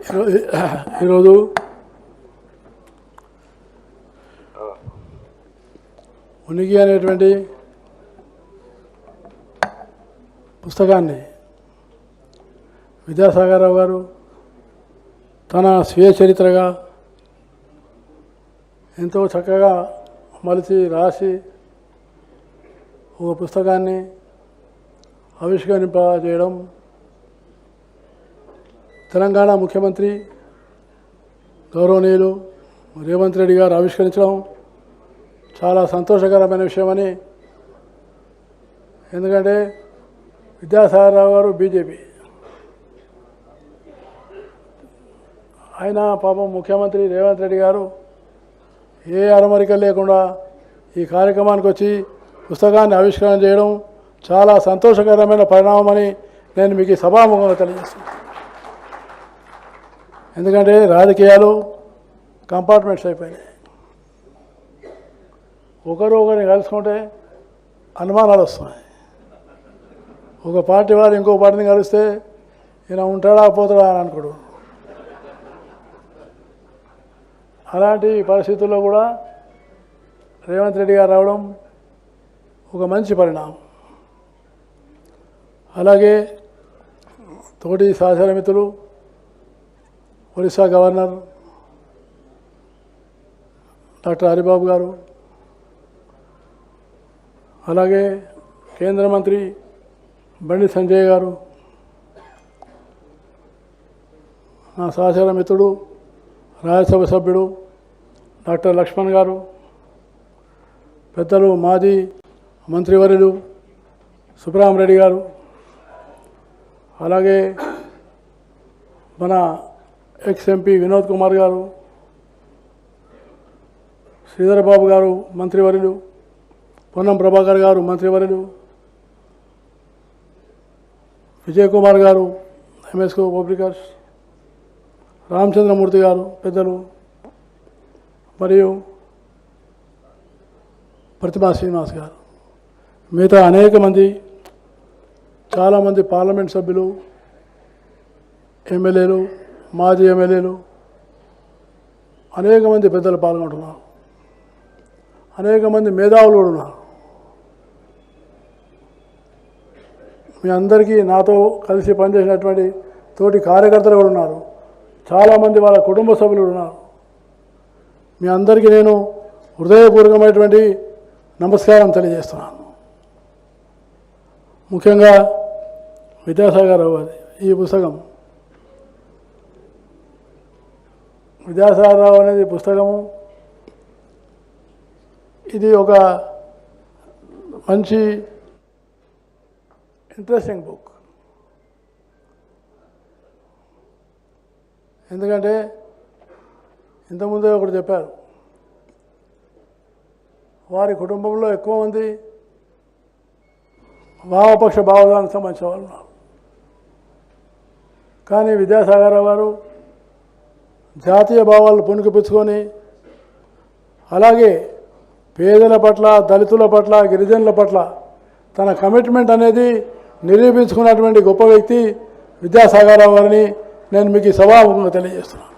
ఈరోజు ఉనికి అనేటువంటి పుస్తకాన్ని విద్యాసాగరరావు గారు తన స్వీయ చరిత్రగా ఎంతో చక్కగా మలిచి రాసి ఒక పుస్తకాన్ని ఆవిష్కరింపజేయడం, తెలంగాణ ముఖ్యమంత్రి గౌరవనీయులు రేవంత్ రెడ్డి గారు ఆవిష్కరించడం చాలా సంతోషకరమైన విషయమని. ఎందుకంటే విద్యాసాగరరావు గారు బీజేపీ, ఆయన పాపం ముఖ్యమంత్రి రేవంత్ రెడ్డి గారు ఏ అరమరిక లేకుండా ఈ కార్యక్రమానికి వచ్చి పుస్తకాన్ని ఆవిష్కరణ చేయడం చాలా సంతోషకరమైన పరిణామమని నేను మీకు సభాముఖంగా తెలియజేస్తున్నాను. ఎందుకంటే రాజకీయాలు కంపార్ట్మెంట్స్ అయిపోయినాయి. ఒకరిని కలుసుకుంటే అనుమానాలు వస్తున్నాయి. ఒక పార్టీ వారు ఇంకో పార్టీని కలిస్తే ఈయన ఉంటాడా పోతాడా అని అనుకోడు. అలాంటి పరిస్థితుల్లో కూడా రేవంత్ రెడ్డి గారు రావడం ఒక మంచి పరిణామం. అలాగే తోటి శాసనమిత్రులు ఒరిస్సా గవర్నర్ డాక్టర్ హరిబాబు గారు, అలాగే కేంద్ర మంత్రి బండి సంజయ్ గారు, నా సహచర మిత్రుడు రాజ్యసభ సభ్యుడు డాక్టర్ లక్ష్మణ్ గారు, పెద్దలు మాజీ మంత్రివర్యులు సుబ్రహ్మరెడ్డి గారు, అలాగే మన ఎక్స్ ఎంపీ వినోద్ కుమార్ గారు, శ్రీధర్ బాబు గారు మంత్రివర్యులు, పొన్నం ప్రభాకర్ గారు మంత్రివర్యులు, విజయ్ కుమార్ గారు ఎంఎస్కో పబ్లికర్స్, రామచంద్రమూర్తి గారు పెద్దలు, మరియు ప్రతిభా శ్రీనివాస్ గారు, మిగతా అనేక మంది, చాలామంది పార్లమెంట్ సభ్యులు, ఎమ్మెల్యేలు, మాజీ ఎమ్మెల్యేలు, అనేక మంది పెద్దలు పాల్గొంటున్నారు. అనేక మంది మేధావులు కూడా ఉన్నారు. మీ అందరికీ నాతో కలిసి పనిచేసినటువంటి తోటి కార్యకర్తలు కూడా ఉన్నారు. చాలామంది వాళ్ళ కుటుంబ సభ్యులు ఉన్నారు. మీ అందరికీ నేను హృదయపూర్వకమైనటువంటి నమస్కారం తెలియజేస్తున్నాను. ముఖ్యంగా విద్యాసాగరరావు గారి ఈ పుస్తకం, విద్యాసాగరరావు అనేది పుస్తకము, ఇది ఒక మంచి ఇంట్రెస్టింగ్ బుక్. ఎందుకంటే ఇంతకుముందే ఒకటి చెప్పారు, వారి కుటుంబంలో ఎక్కువ మంది వామపక్ష భావజాలకు సంబంధించిన వాళ్ళు ఉన్నారు. కానీ విద్యాసాగరరావు గారు జాతీయ భావాలను పుణికిపుచ్చుకొని, అలాగే పేదల పట్ల, దళితుల పట్ల, గిరిజనుల పట్ల తన కమిట్మెంట్ అనేది నిరూపించుకున్నటువంటి గొప్ప వ్యక్తి విద్యాసాగరరావు గారిని నేను మీకు సభాముఖంగా తెలియజేస్తున్నాను.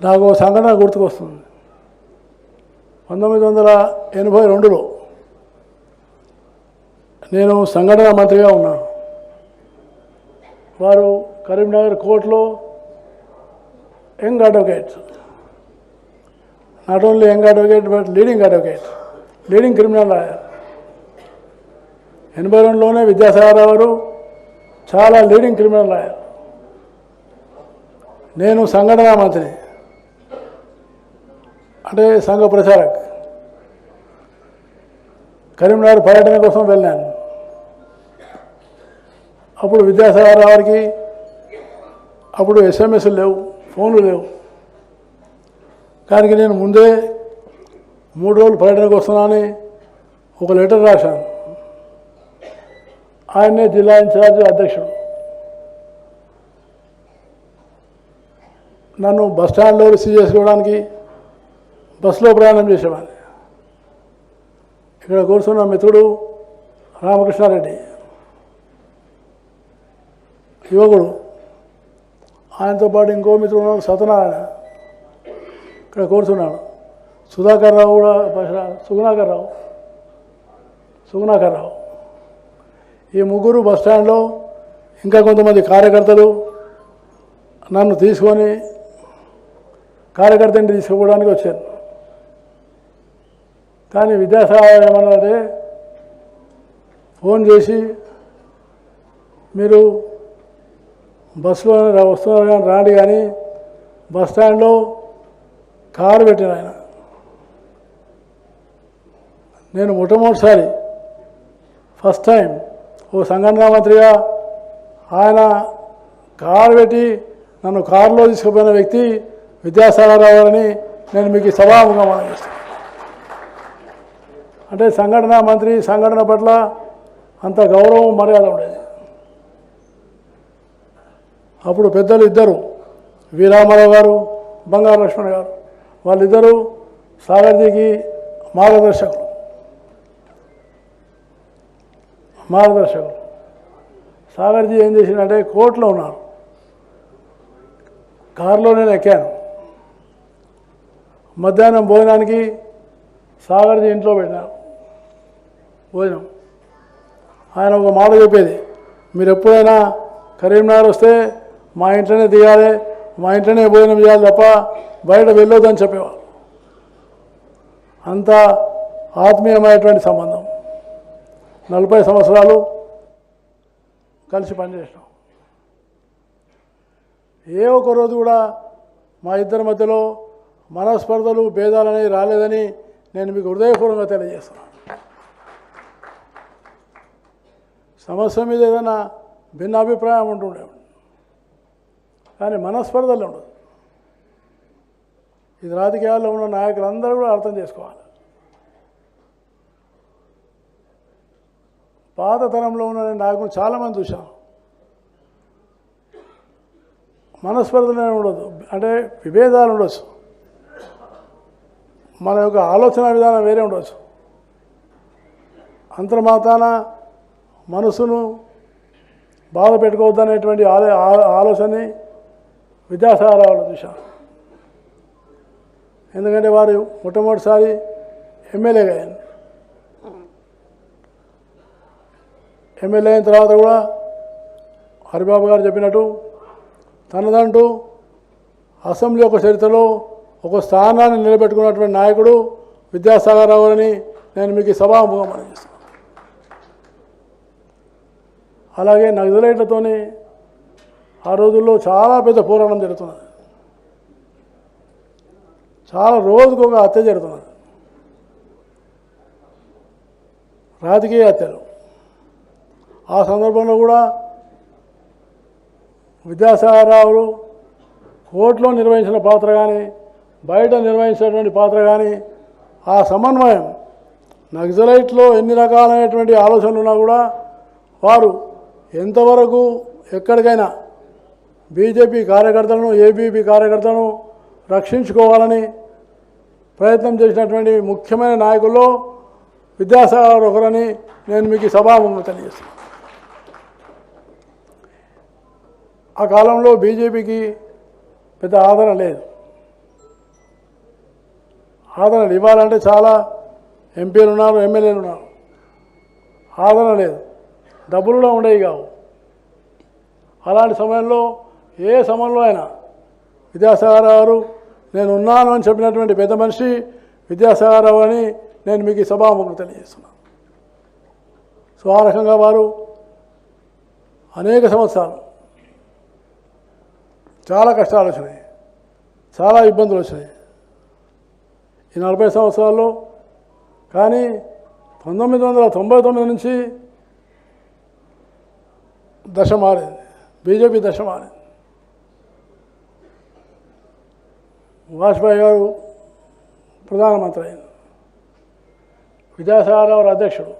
నాకు సంఘటన గుర్తుకొస్తుంది. 1982లో నేను సంఘటన మంత్రిగా ఉన్నాను. వారు కరీంనగర్ కోర్టులో young advocate, not only young advocate but leading advocate, leading criminal lawyer. 82లోనే విద్యాసాగరరావు గారు చాలా లీడింగ్ క్రిమినల్ లాయర్. నేను సంఘటన మంత్రిని, అంటే సంఘ ప్రచారక్. కరీంనగర్ పర్యటన కోసం వెళ్ళాను. అప్పుడు విద్యాసాగరరావు గారికి అప్పుడు ఎస్ఎంఎస్లు లేవు, ఫోన్లు లేవు. కానీ నేను ముందే 3 రోజులు పర్యటనకు వస్తున్నానని ఒక లెటర్ రాశాను. ఆయన్నే జిల్లా ఇన్ఛార్జ్ అధ్యక్షుడు. నన్ను బస్టాండ్లో రిసీవ్ చేసుకోవడానికి బస్సులో ప్రయాణం చేసేవాడిని. ఇక్కడ కూర్చున్న మిత్రుడు రామకృష్ణారెడ్డి, యువకుడు, ఆయనతో పాటు ఇంకో మిత్రుడు సత్యనారాయణ ఇక్కడ కూర్చున్నాడు, సుధాకర్ రావు కూడా, సుగుణాకర్ రావు. ఈ ముగ్గురు బస్టాండ్లో ఇంకా కొంతమంది కార్యకర్తలు నన్ను తీసుకొని కార్యకర్తని తీసుకోవడానికి వచ్చాను. కానీ విద్యాసాగర్ ఏమన్నారంటే ఫోన్ చేసి మీరు బస్సులో వస్తున్నారు కానీ రాండి, కానీ బస్టాండ్లో కారు పెట్టిన ఆయన. నేను మొట్టమొదటిసారి ఫస్ట్ టైం ఓ సంఘటనా మంత్రిగా ఆయన కారు పెట్టి నన్ను కారులో తీసుకుపోయిన వ్యక్తి విద్యాసాగర్ రావు గారని నేను మీకు సభాముఖంగా మనం చేస్తాను. అంటే సంఘటన మంత్రి సంఘటన పట్ల అంత గౌరవం మర్యాద ఉండేది. అప్పుడు పెద్దలు ఇద్దరు, వి రామారావు గారు, బంగారు లక్ష్మణ్ గారు, వాళ్ళిద్దరూ సాగర్జీకి మార్గదర్శకులు. సాగర్జీ ఏం చేసిందంటే కోర్టులో ఉన్నారు, కారులో నేను ఎక్కాను. మధ్యాహ్నం భోజనానికి సాగర్జీ ఇంట్లో పెట్టినారు భోజనం. ఆయన ఒక మాట చెప్పేది, మీరు ఎప్పుడైనా కరీంనగర్ వస్తే మా ఇంట్లోనే దిగాలి, మా ఇంట్లోనే భోజనం చేయాలి తప్ప బయట వెళ్ళొద్దని చెప్పేవారు. అంత ఆత్మీయమైనటువంటి సంబంధం. 40 సంవత్సరాలు కలిసి పనిచేసినాం. ఏ ఒక రోజు కూడా మా ఇద్దరి మధ్యలో మనస్పర్ధలు భేదాలు అనేవి రాలేదని నేను మీకు హృదయపూర్వకంగా తెలియజేస్తున్నాను. సమస్య మీద ఏదైనా భిన్నాభిప్రాయం ఉంటుండే, కానీ మనస్పర్ధలు ఉండదు. ఇది రాజకీయాల్లో ఉన్న నాయకులందరూ కూడా అర్థం చేసుకోవాలి. పాత తరంలో ఉన్న నాయకులు చాలామంది చూశాను, మనస్పర్ధలే ఉండదు, అంటే విభేదాలు ఉండొచ్చు, మన యొక్క ఆలోచన విధానం వేరే ఉండవచ్చు. అంతర్మాతాన మనసును బాధ పెట్టుకోవద్దనేటువంటి ఆలోచనని విద్యాసాగర్ రావులో చూశాను. ఎందుకంటే వారు మొట్టమొదటిసారి ఎమ్మెల్యేగా అయ్యాను. ఎమ్మెల్యే అయిన తర్వాత కూడా హరిబాబు గారు చెప్పినట్టు తనదంటూ అసెంబ్లీ యొక్క చరిత్రలో ఒక స్థానాన్ని నిలబెట్టుకున్నటువంటి నాయకుడు విద్యాసాగర్ రావు అని నేను మీకు సభాముఖంగా మనం చేస్తాను. అలాగే నక్సలైట్లతోని ఆ రోజుల్లో చాలా పెద్ద పోరాటం జరుగుతున్నది, చాలా రోజుకు ఒక హత్య జరుగుతున్నది, రాజకీయ హత్యలు. ఆ సందర్భంలో కూడా విద్యాసాగర్ రావు కోర్టులో నిర్వహించిన పాత్ర కానీ బయట నిర్వహించినటువంటి పాత్ర కానీ ఆ సమన్వయం, నక్సలైట్లో ఎన్ని రకాలైనటువంటి ఆలోచనలు ఉన్నా కూడా వారు ఎంతవరకు ఎక్కడికైనా బీజేపీ కార్యకర్తలను ఏబీపీ కార్యకర్తలను రక్షించుకోవాలని ప్రయత్నం చేసినటువంటి ముఖ్యమైన నాయకుల్లో విద్యాసాగర్ ఒకరని నేను మీకు సభాముఖంగా తెలియజేస్తాను. ఆ కాలంలో బీజేపీకి పెద్ద ఆదరణ లేదు. ఆదరణ ఇవ్వాలంటే చాలా ఎంపీలు ఉన్నారు, ఎమ్మెల్యేలు ఉన్నారు, ఆదరణ లేదు, డబ్బులు కూడా ఉండేవి కావు. అలాంటి సమయంలో ఏ సమయంలో అయినా విద్యాసాగర్ గారు నేను ఉన్నాను అని చెప్పినటువంటి పెద్ద మనిషి విద్యాసాగర్ రావు అని నేను మీకు సభాముఖంగా తెలియజేస్తున్నాను. సో ఆ రకంగా వారు అనేక సంవత్సరాలు చాలా కష్టాలు వచ్చినాయి, చాలా ఇబ్బందులు వచ్చినాయి ఈ 40 సంవత్సరాల్లో. కానీ 1999 నుంచి దశ మారింది, బీజేపీ దశ మారింది. వాజ్పేయి గారు ప్రధానమంత్రి అయింది, విద్యాసాగర్ రావు అధ్యక్షుడు.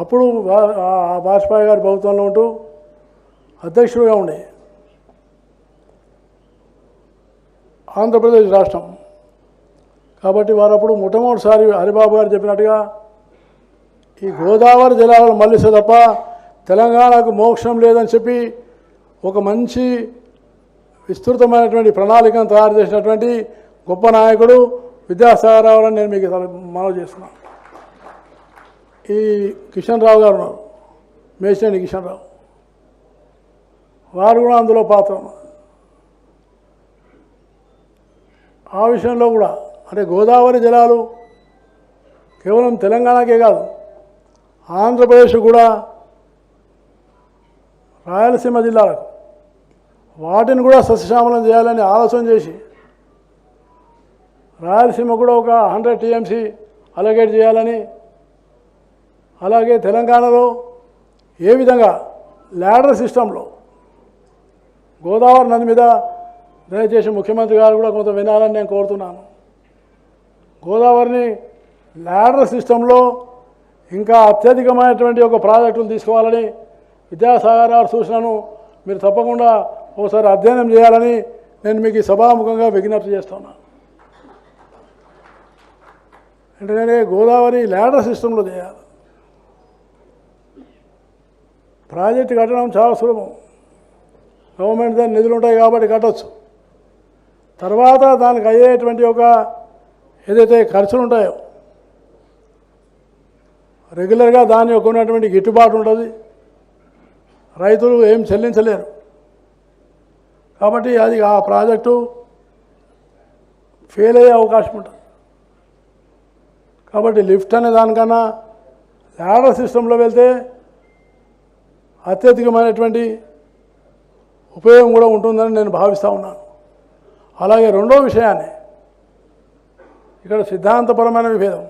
అప్పుడు వాజ్పేయి గారి ప్రభుత్వంలో ఉంటూ అధ్యక్షుడిగా ఉండే ఆంధ్రప్రదేశ్ రాష్ట్రం. కాబట్టి వారు అప్పుడు మొట్టమొదటిసారి హరిబాబు గారు చెప్పినట్టుగా ఈ గోదావరి జలాలను మళ్ళిస్తే తప్ప తెలంగాణకు మోక్షం లేదని చెప్పి ఒక మంచి విస్తృతమైనటువంటి ప్రణాళికను తయారు చేసినటువంటి గొప్ప నాయకుడు విద్యాసాగర్ రావు అని నేను మీకు మనవి చేస్తున్నాను. ఈ కిషన్ రావు గారు ఉన్నారు, మేసినేని కిషన్ రావు, వారు కూడా అందులో పాత్ర ఉన్నారు. ఆ విషయంలో కూడా అంటే గోదావరి జలాలు కేవలం తెలంగాణకే కాదు, ఆంధ్రప్రదేశ్ కూడా, రాయలసీమ జిల్లాలకు వాటిని కూడా సస్యశ్యామలం చేయాలని ఆలోచన చేసి రాయలసీమ కూడా ఒక 100 TMC అలొకేట్ చేయాలని, అలాగే తెలంగాణలో ఏ విధంగా ల్యాడర్ సిస్టంలో గోదావరి నది మీద దయచేసి ముఖ్యమంత్రి గారు కూడా కొంత వినాలని నేను కోరుతున్నాను. గోదావరిని ల్యాడర్ సిస్టంలో ఇంకా అత్యధికమైనటువంటి ఒక ప్రాజెక్టులు తీసుకోవాలని విద్యాసాగర్ గారు సూచనను మీరు తప్పకుండా ఒకసారి అధ్యయనం చేయాలని నేను మీకు సభాముఖంగా విజ్ఞప్తి చేస్తున్నాను. అంటే గోదావరి ల్యాడర్ సిస్టంలో చేయాలి. ప్రాజెక్టు కట్టడం చాలా సులభం, గవర్నమెంట్ దాని నిధులు ఉంటాయి కాబట్టి కట్టవచ్చు. తర్వాత దానికి అయ్యేటువంటి ఒక ఏదైతే ఖర్చులు ఉంటాయో రెగ్యులర్గా దాని యొక్క ఉన్నటువంటి గిట్టుబాటు ఉంటుంది, రైతులు ఏం చెల్లించలేరు. కాబట్టి అది ఆ ప్రాజెక్టు ఫెయిల్ అయ్యే అవకాశం ఉంటుంది. కాబట్టి లిఫ్ట్ అనే దానికన్నా ల్యాడర్ సిస్టంలో వెళ్తే అత్యధికమైనటువంటి ఉపయోగం కూడా ఉంటుందని నేను భావిస్తూ ఉన్నాను. అలాగే రెండో విషయాన్ని, ఇక్కడ సిద్ధాంతపరమైన విభేదం.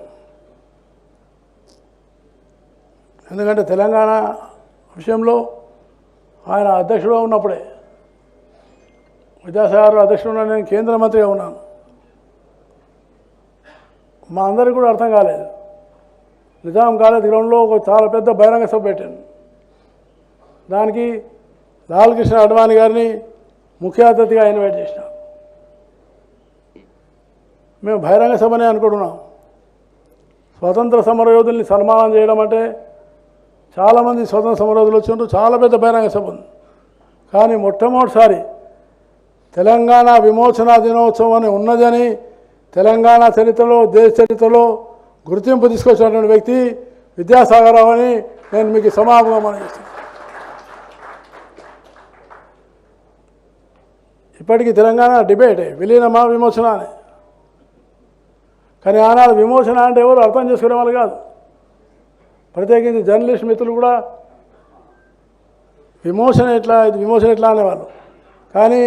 ఎందుకంటే తెలంగాణ విషయంలో ఆయన అధ్యక్షుడుగా ఉన్నప్పుడే, విద్యాసాగర్ అధ్యక్షుడుగా నేను కేంద్ర మంత్రిగా ఉన్నాను. మా అందరికీ కూడా అర్థం కాలేదు. నిజాం కాలేజ్ గ్రౌండ్లో ఒక చాలా పెద్ద బహిరంగ సభ పెట్టాను. దానికి లాల్ కృష్ణ అడ్వాణి గారిని ముఖ్య అతిథిగా ఇన్వైట్ చేసినాం. మేము బహిరంగ సభనే అనుకుంటున్నాం. స్వతంత్ర సమరయోధుల్ని సన్మానం చేయడం అంటే చాలామంది స్వతంత్ర సమరయోధులు వచ్చినట్టు చాలా పెద్ద బహిరంగ సభ ఉంది. కానీ మొట్టమొదటిసారి తెలంగాణ విమోచన దినోత్సవం అని ఉన్నదని తెలంగాణ చరిత్రలో, దేశ చరిత్రలో గుర్తింపు తీసుకొచ్చినటువంటి వ్యక్తి విద్యాసాగర్ రావు అని నేను మీకు సమాపంగా మనం చేస్తాను. ఇప్పటికీ తెలంగాణ డిబేటే విలీనమా విమోచన అని. కానీ ఆనాడు విమోచన అంటే ఎవరు అర్థం చేసుకునే వాళ్ళు కాదు. ప్రత్యేకించి జర్నలిస్ట్ మిత్రులు కూడా విమోచన ఎట్లా అనేవాళ్ళు. కానీ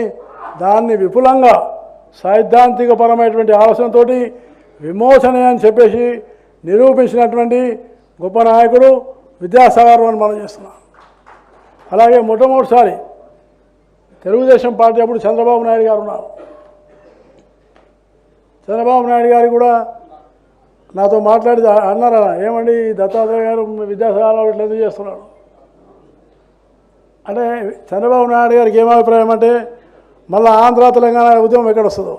దాన్ని విపులంగా సైద్ధాంతికపరమైనటువంటి ఆలోచనతో విమోచన అని చెప్పేసి నిరూపించినటువంటి గొప్ప నాయకుడు విద్యాసాగర్ అని మనం చేస్తున్నాం. అలాగే మొట్టమొదటిసారి తెలుగుదేశం పార్టీ అప్పుడు చంద్రబాబు నాయుడు గారు ఉన్నారు. చంద్రబాబు నాయుడు గారు కూడా నాతో మాట్లాడి అన్నారా, ఏమండి దత్తాత్రేయ గారు విద్యాసాగర్ ఇట్లా ఎందుకు చేస్తున్నాడు అంటే, చంద్రబాబు నాయుడు గారికి ఏం అభిప్రాయం అంటే, మళ్ళీ ఆంధ్ర తెలంగాణ ఉద్యమం ఎక్కడ వస్తుందో.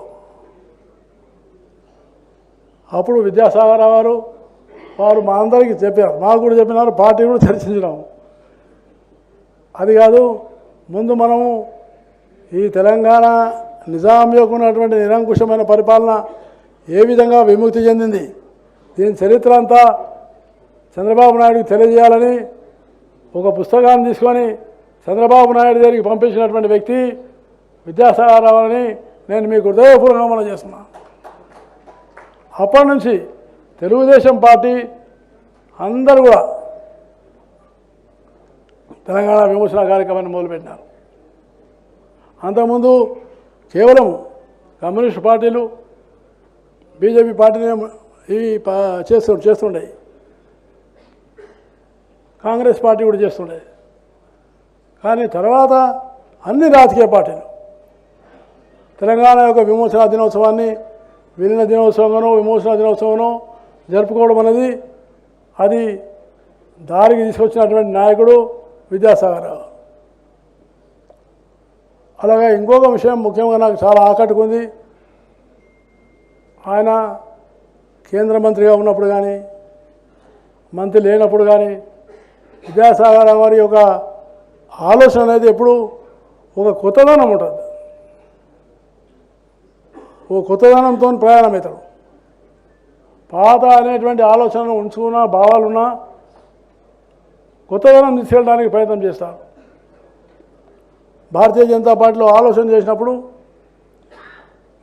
అప్పుడు విద్యాసాగర్ గారు వారు మా అందరికీ చెప్పారు, మాకు కూడా చెప్పినారు, పార్టీ కూడా చర్చించినాము. అది కాదు, ముందు మనము ఈ తెలంగాణ నిజాం యొక్క ఉన్నటువంటి నిరంకుశమైన పరిపాలన ఏ విధంగా విముక్తి చెందింది, దీని చరిత్ర అంతా చంద్రబాబు నాయుడుకి తెలియజేయాలని ఒక పుస్తకాన్ని తీసుకొని చంద్రబాబు నాయుడు దగ్గరికి పంపించినటువంటి వ్యక్తి విద్యాసాగర్ రావు అని నేను మీకు హృదయపూర్వకంగా మనం చేస్తున్నాను. అప్పటి నుంచి తెలుగుదేశం పార్టీ అందరూ కూడా తెలంగాణ విమోచన కార్యక్రమాన్ని మొదలుపెట్టినారు. అంతకుముందు కేవలం కమ్యూనిస్ట్ పార్టీలు, బీజేపీ పార్టీని ఇవి చేస్తుండే, కాంగ్రెస్ పార్టీ కూడా చేస్తుండే. కానీ తర్వాత అన్ని రాజకీయ పార్టీలు తెలంగాణ యొక్క విమోచన దినోత్సవాన్ని విలీన దినోత్సవంగానో విమోచన దినోత్సవంలో జరుపుకోవడం అనేది అది దారికి తీసుకొచ్చినటువంటి నాయకుడు విద్యాసాగర్ రావు. అలాగే ఇంకొక విషయం ముఖ్యంగా నాకు చాలా ఆకట్టుకుంది. ఆయన కేంద్ర మంత్రిగా ఉన్నప్పుడు కానీ మంత్రి లేనప్పుడు కానీ విద్యాసాగర్ రావు గారి యొక్క ఆలోచన అనేది ఎప్పుడు ఒక కొత్తదనం ఉంటుంది, ఓ కొత్తదనంతో ప్రయాణం అవుతాడు. పాత అనేటువంటి ఆలోచనలు ఉంచుకున్న భావాలున్నా కొత్తదనం తీసుకెళ్ళడానికి ప్రయత్నం చేస్తారు. భారతీయ జనతా పార్టీలో ఆలోచన చేసినప్పుడు,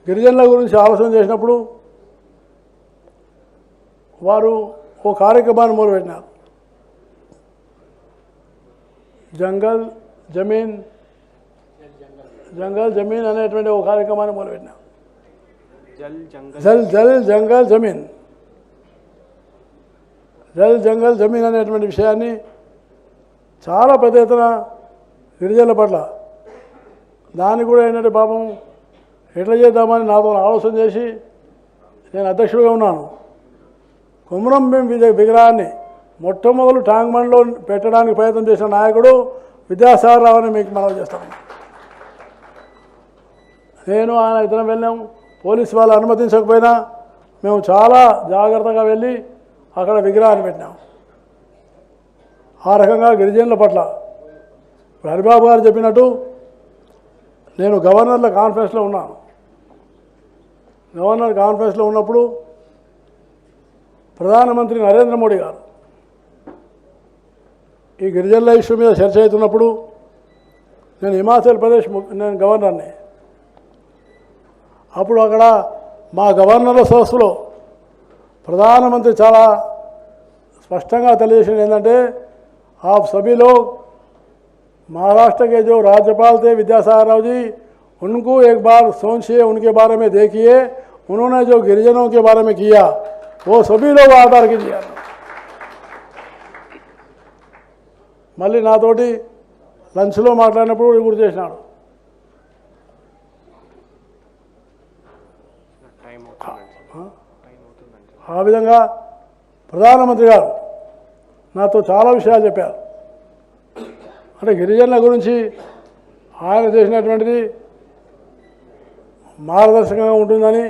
గిరిజనుల గురించి ఆలోచన చేసినప్పుడు వారు ఓ కార్యక్రమాన్ని మొదలుపెట్టినారు. జంగల్ జమీన్ అనేటువంటి ఒక కార్యక్రమాన్ని మొదలుపెట్టినారు. జల్ జంగల్ జమీన్ అనేటువంటి విషయాన్ని చాలా పెద్ద ఎత్తున గిరిజనుల పట్ల దాన్ని కూడా ఏంటంటే పాపం ఎట్లా చేద్దామని నాతో ఆలోచన చేసి నేను అధ్యక్షుడిగా ఉన్నాను. కొమరం భీం విగ్రహాన్ని మొట్టమొదలు ట్యాంక్ బండ్లో పెట్టడానికి ప్రయత్నం చేసిన నాయకుడు విద్యాసాగర్ రావు అని మీకు మనవి చేస్తాను. నేను ఆయన ఇద్దరం వెళ్ళాం. పోలీసు వాళ్ళు అనుమతించకపోయినా మేము చాలా జాగ్రత్తగా వెళ్ళి అక్కడ విగ్రహాన్ని పెట్టినాం. ఆ రకంగా గిరిజనుల పట్ల హరిబాబు గారు చెప్పినట్టు నేను గవర్నర్ల కాన్ఫరెన్స్లో ఉన్నాను. గవర్నర్ కాన్ఫరెన్స్లో ఉన్నప్పుడు ప్రధానమంత్రి నరేంద్ర మోడీ గారు ఈ గిరిజనుల ఇష్యూ మీద చర్చ అవుతున్నప్పుడు నేను హిమాచల్ ప్రదేశ్ నేను గవర్నర్ని. అప్పుడు అక్కడ మా గవర్నర్ల సదస్సులో ప్రధానమంత్రి చాలా స్పష్టంగా తెలియజేసింది ఏంటంటే आप सभी लोग महाराष्ट्र के जो राज्यपाल थे विद्यासागर राव जी, उनको एक बार सोचिए, उनके बारे में देखिए, उन्होंने जो गिरिजनों के बारे में किया वो सभी लोग आधार कीजिए. మళ్ళీ నాతోటి లంచ్లో మాట్లాడినప్పుడు గుర్తు చేసినాడు. ఆ విధంగా ప్రధానమంత్రి గారు నాతో చాలా విషయాలు చెప్పారు. అంటే గిరిజనుల గురించి ఆయన చేసినటువంటిది మార్గదర్శకంగా ఉంటుందని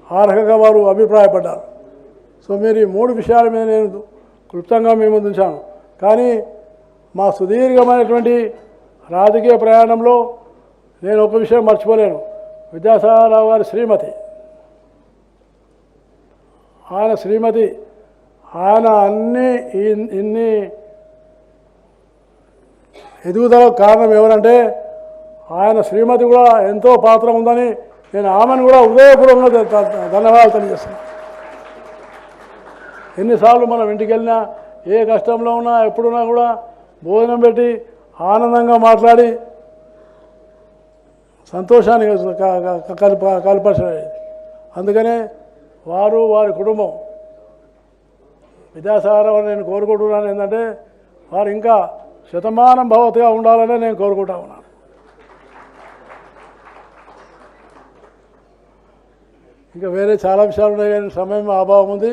ఆ రకంగా వారు అభిప్రాయపడ్డారు. సో మీరు ఈ 3 విషయాల మీద నేను క్లుప్తంగా మీ ముందు ఉంచాను. కానీ మా సుదీర్ఘమైనటువంటి రాజకీయ ప్రయాణంలో నేను ఒక విషయం మర్చిపోలేను. విద్యాసాగర్ రావు గారి శ్రీమతి, ఆయన ఇన్ని ఎదుగుదలకు కారణం ఎవరంటే ఆయన శ్రీమతి కూడా ఎంతో పాత్ర ఉందని నేను ఆమెను కూడా హృదయపూర్వకంగా ధన్యవాదాలు తెలియజేస్తాను. ఎన్నిసార్లు మనం ఇంటికి వెళ్ళినా ఏ కష్టంలో ఉన్నా ఎప్పుడున్నా కూడా భోజనం పెట్టి ఆనందంగా మాట్లాడి సంతోషాన్ని కల్పరిచేది. అందుకనే వారి కుటుంబం విద్యాసాగర్ రావు నేను కోరుకుంటున్నాను ఏంటంటే వారు ఇంకా శతమానం భవతిగా ఉండాలని నేను కోరుకుంటా ఉన్నాను. ఇంకా వేరే చాలా విషయాలు ఉన్నాయి కానీ సమయం అభావం ఉంది.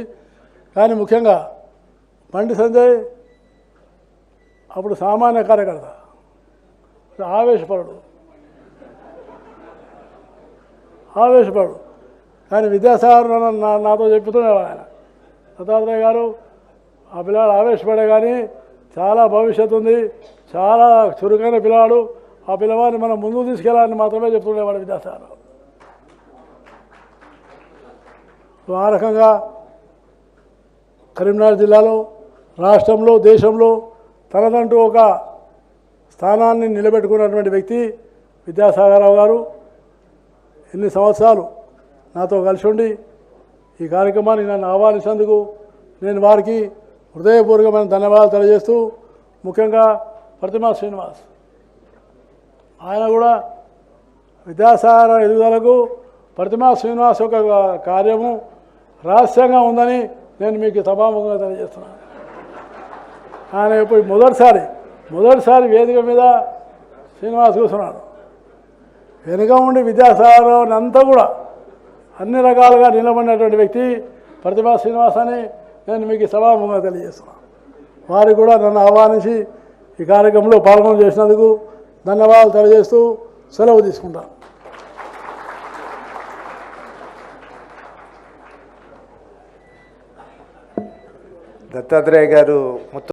కానీ ముఖ్యంగా బండి సంజయ్ అప్పుడు సామాన్య కార్యకర్త, ఆవేశపరుడు. కానీ విద్యాసాగర్ నాతో చెప్తున్నాడు ఆయన, దత్తాత్రేయ గారు ఆ పిల్లాడు ఆవేశపడే కానీ చాలా భవిష్యత్తు ఉంది, చాలా చురుకైన పిల్లాడు, ఆ పిల్లవాడిని మనం ముందుకు తీసుకెళ్ళాలని మాత్రమే చెప్తుండేవాడు విద్యాసాగర్. ఆ రకంగా కరీంనగర్ జిల్లాలో, రాష్ట్రంలో, దేశంలో తనదంటూ ఒక స్థానాన్ని నిలబెట్టుకున్నటువంటి వ్యక్తి విద్యాసాగర్ రావు గారు. ఎన్ని సంవత్సరాలు నాతో కలిసి ఉండి ఈ కార్యక్రమానికి నన్ను ఆహ్వానించినందుకు నేను వారికి హృదయపూర్వకమైన ధన్యవాదాలు తెలియజేస్తూ, ముఖ్యంగా ప్రతిమా శ్రీనివాస్, ఆయన కూడా విద్యాసాగర్ ఎదుగుదలకు ప్రతిమా శ్రీనివాస్ యొక్క కార్యము రహస్యంగా ఉందని నేను మీకు సభాముఖంగా తెలియజేస్తున్నాను. ఆయన ఇప్పుడు మొదటిసారి వేదిక మీద శ్రీనివాస్ కూర్చున్నాడు. వెనుక ఉండి విద్యాసాగర్ అంతా కూడా అన్ని రకాలుగా నిలబడినటువంటి వ్యక్తి ప్రతిభా శ్రీనివాస్ అని నేను మీకు సభాముఖంగా తెలియజేస్తున్నాను. వారికి కూడా నన్ను ఆహ్వానించి ఈ కార్యక్రమంలో పాల్గొన చేసినందుకు ధన్యవాదాలు తెలియజేస్తూ సెలవు తీసుకుంటాను. దత్తాత్రేయ గారు మొత్తం